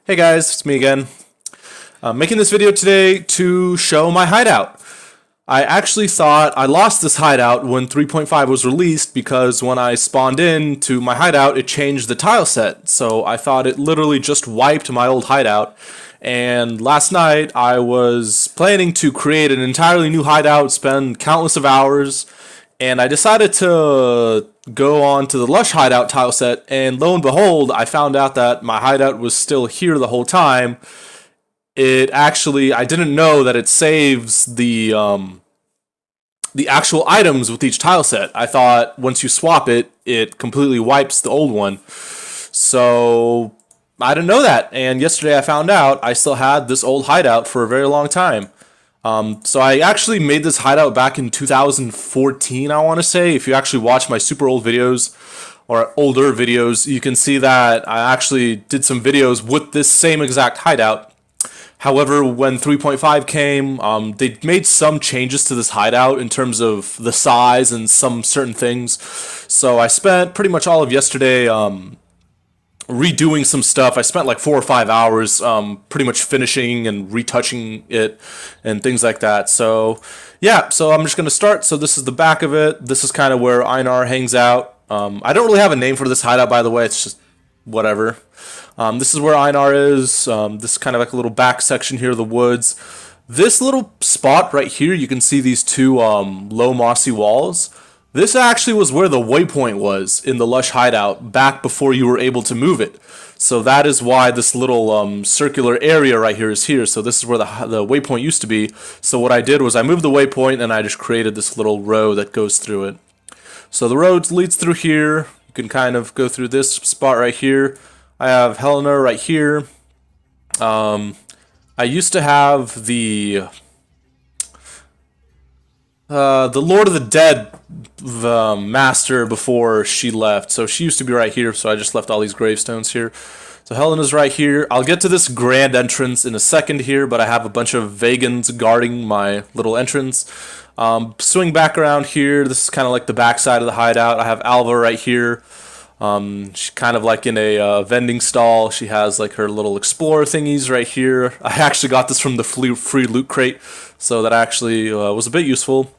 Hey guys, it's me again. I'm making this video today to show my hideout. I actually thought I lost this hideout when 3.5 was released because when I spawned in to my hideout, it changed the tile set. So I thought it literally just wiped my old hideout. And last night I was planning to create an entirely new hideout, spend countless of hours, and I decided to go on to the Lush Hideout Tileset, and lo and behold, I found out that my hideout was still here the whole time. I didn't know that it saves the actual items with each tile set. I thought once you swap it, it completely wipes the old one. So I didn't know that, and yesterday I found out I still had this old hideout for a very long time. So I actually made this hideout back in 2014, I want to say. If you actually watch my super old videos or older videos, you can see that I actually did some videos with this same exact hideout. However, when 3.5 came, they made some changes to this hideout in terms of the size and some certain things. So I spent pretty much all of yesterday redoing some stuff. I spent like 4 or 5 hours pretty much finishing and retouching it and things like that. So yeah, so I'm just going to start. So this is the back of it. This is kind of where Einar hangs out. I don't really have a name for this hideout, by the way. It's just whatever. This is where Einar is. This is kind of like a little back section here of the woods. This little spot right here, you can see these two low mossy walls. This actually was where the waypoint was in the Lush Hideout back before you were able to move it. So that is why this little circular area right here is here. So this is where the waypoint used to be. So what I did was I moved the waypoint and I just created this little road that goes through it. So the road leads through here. You can kind of go through this spot right here. I have Helena right here. I used to have the Lord of the Dead master before she left. So she used to be right here, so I just left all these gravestones here. So Helena's right here. I'll get to this grand entrance in a second here, but I have a bunch of Vegans guarding my little entrance. Swing back around here. This is kind of like the back side of the hideout. I have Alva right here. She's kind of like in a vending stall. She has like her little explorer thingies right here. I actually got this from the free loot crate, so that actually was a bit useful.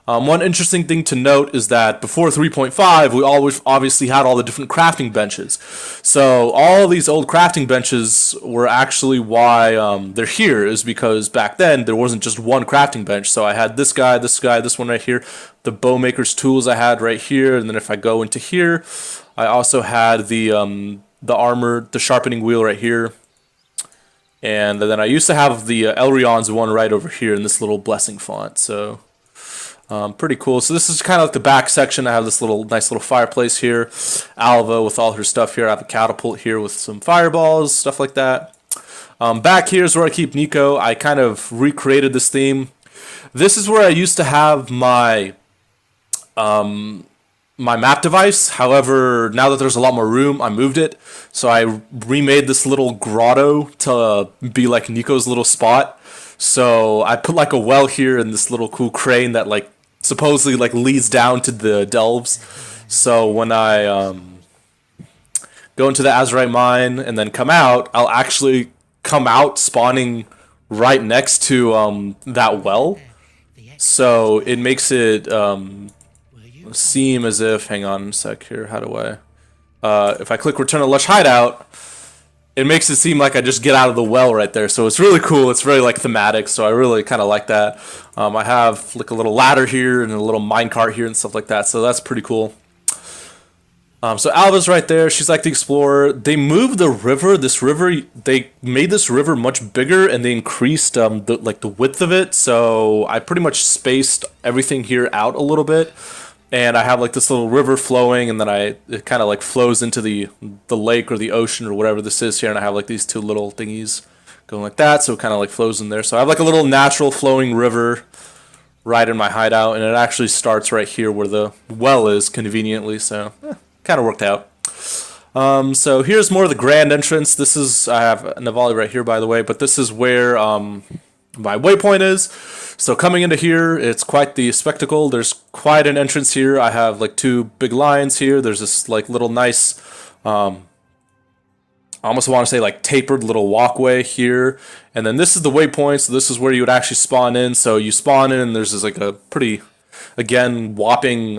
One interesting thing to note is that before 3.5, we always obviously had all the different crafting benches. So all these old crafting benches were actually why they're here, is because back then there wasn't just one crafting bench. So I had this guy, this one right here, the bowmaker's tools I had right here, and then if I go into here, I also had the armor, the sharpening wheel right here. And then I used to have the Elrion's one right over here in this little blessing font. So pretty cool. So this is kind of like the back section. I have this nice little fireplace here. Alva with all her stuff here. I have a catapult here with some fireballs, stuff like that. Back here is where I keep Nico. I kind of recreated this theme. This is where I used to have my map device. However, now that there's a lot more room, I moved it. So I remade this little grotto to be like Nico's little spot. So I put like a well here and this little cool crane that like supposedly like leads down to the delves. So when I go into the Azurite mine and then come out, I'll actually come out spawning right next to that well. So it makes it seem as if, hang on a sec here, how do if I click return to Lush Hideout, it makes it seem like I just get out of the well right there. So it's really cool. It's very like thematic. So I really kind of like that. I have like a little ladder here and a little minecart here and stuff like that. So that's pretty cool. So Alva's right there. She's like the explorer. They moved the river. They made this river much bigger and they increased the width of it. So I pretty much spaced everything here out a little bit. And I have like this little river flowing, and then it kind of like flows into the lake or the ocean or whatever this is here, and I have like these two little thingies going like that, so it kind of like flows in there. So I have like a little natural flowing river right in my hideout, and it actually starts right here where the well is conveniently, so kind of worked out. So here's more of the grand entrance. I have Navali right here, by the way, but this is where my waypoint is. So coming into here, it's quite the spectacle. There's quite an entrance here. I have like two big lions here. There's this like little nice I almost want to say like tapered little walkway here. And then this is the waypoint, so this is where you would actually spawn in. So you spawn in and there's this like a pretty, again, whopping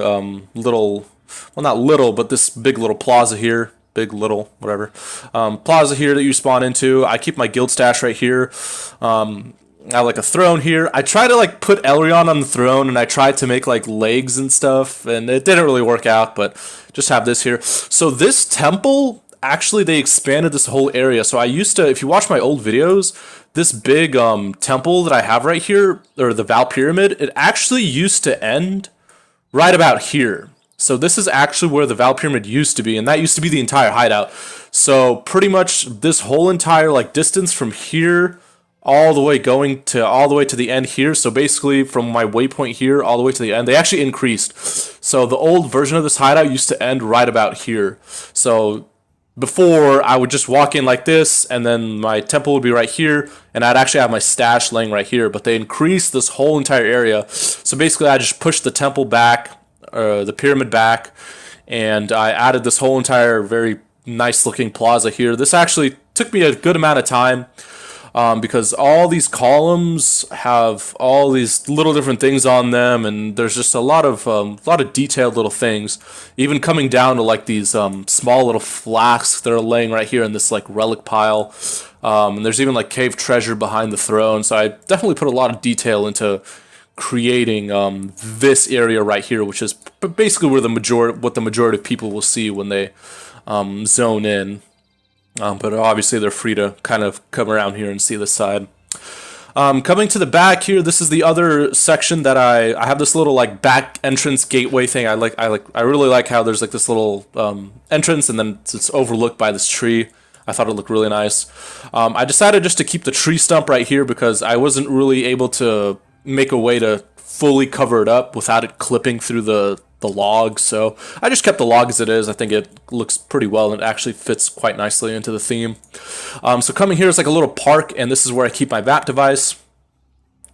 little, well not little, but this big little plaza here. Big, little, whatever. Plaza here that you spawn into. I keep my guild stash right here. I have like a throne here. I try to like put Elrion on the throne, and I tried to make like legs and stuff, and it didn't really work out, but just have this here. So this temple, actually they expanded this whole area. So I used to, if you watch my old videos, this big temple that I have right here, or the Val Pyramid, it actually used to end right about here. So this is actually where the Val Pyramid used to be, and that used to be the entire hideout. So pretty much this whole entire like distance from here all the way all the way to the end here. So basically from my waypoint here all the way to the end, they actually increased. So the old version of this hideout used to end right about here. So before, I would just walk in like this, and then my temple would be right here, and I'd actually have my stash laying right here. But they increased this whole entire area. So basically I just pushed the temple back, the pyramid back, and I added this whole entire very nice looking plaza here. This actually took me a good amount of time, because all these columns have all these little different things on them, and there's just a lot of detailed little things, even coming down to like these small little flasks that are laying right here in this like relic pile, and there's even like cave treasure behind the throne. So I definitely put a lot of detail into creating this area right here, which is basically where what the majority of people will see when they zone in. But obviously they're free to kind of come around here and see this side. Coming to the back here, this is the other section that I have this little like back entrance gateway thing. I really like how there's like this little entrance, and then it's overlooked by this tree. I thought it looked really nice. I decided just to keep the tree stump right here because I wasn't really able to make a way to fully cover it up without it clipping through the log. So I just kept the log as it is. I think it looks pretty well, and it actually fits quite nicely into the theme. So coming here is like a little park, and this is where I keep my VAP device.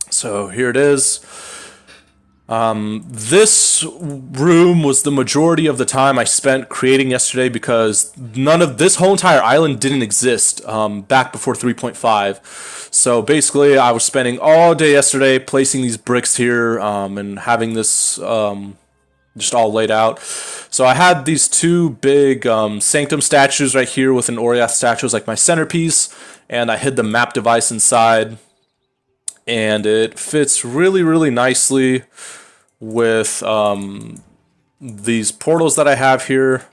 So here it is. This room was the majority of the time I spent creating yesterday, because none of this whole entire island didn't exist back before 3.5. So basically I was spending all day yesterday placing these bricks here, and having this just all laid out. So I had these two big Sanctum statues right here with an Oriath statue as like my centerpiece, and I hid the map device inside, and it fits really, really nicely with these portals that I have here.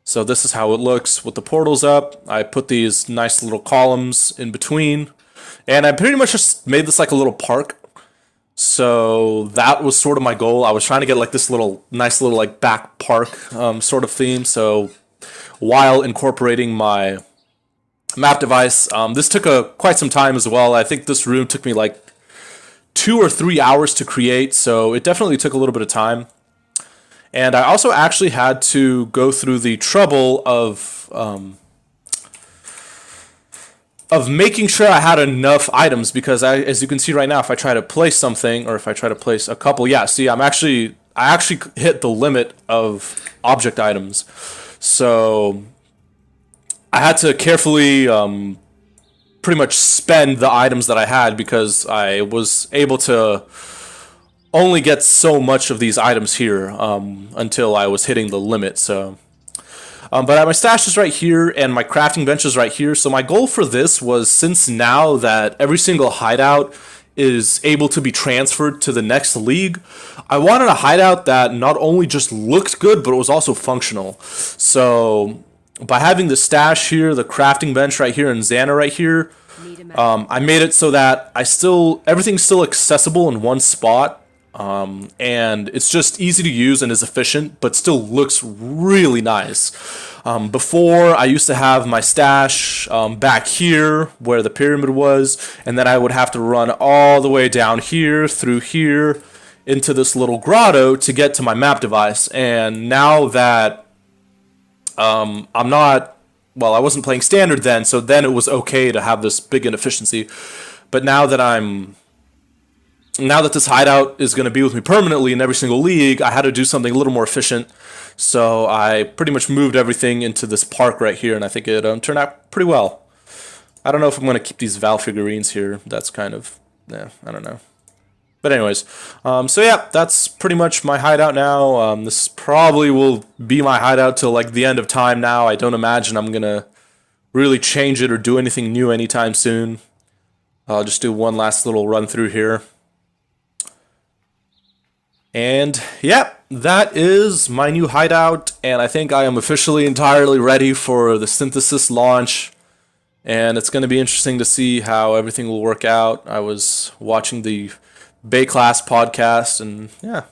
So this is how it looks with the portals up. I put these nice little columns in between, and I pretty much just made this like a little park. So that was sort of my goal. I was trying to get like this nice little like back park sort of theme. So while incorporating my map device, this took quite some time as well. I think this room took me like 2 or 3 hours to create, so it definitely took a little bit of time. And I also actually had to go through the trouble of making sure I had enough items, because as you can see right now, if I try to place something, or if I try to place a couple, yeah, see, I actually hit the limit of object items. So I had to carefully pretty much spend the items that I had, because I was able to only get so much of these items here until I was hitting the limit. So but my stash is right here, and my crafting bench is right here. So my goal for this was, since now that every single hideout is able to be transferred to the next league, I wanted a hideout that not only just looked good, but it was also functional. So by having the stash here, the crafting bench right here, and Xana right here, I made it so that everything's still accessible in one spot. And it's just easy to use and is efficient, but still looks really nice. Before, I used to have my stash back here where the pyramid was, and then I would have to run all the way down here, through here, into this little grotto to get to my map device. And now that I wasn't playing standard then, so then it was okay to have this big inefficiency. But now that I'm now that this hideout is going to be with me permanently in every single league, I had to do something a little more efficient. So I pretty much moved everything into this park right here, and I think it turned out pretty well. I don't know if I'm going to keep these Val figurines here. That's kind of, I don't know. But anyways, so yeah, that's pretty much my hideout now. This probably will be my hideout till like the end of time now. I don't imagine I'm going to really change it or do anything new anytime soon. I'll just do one last little run through here. And yeah, that is my new hideout, and I think I am officially entirely ready for the Synthesis launch. And it's going to be interesting to see how everything will work out. I was watching the Bay Class podcast, and yeah,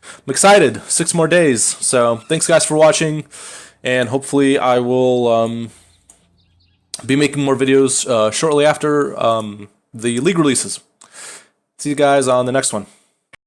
I'm excited. 6 more days. So thanks guys for watching, and hopefully I will be making more videos shortly after the league releases. See you guys on the next one.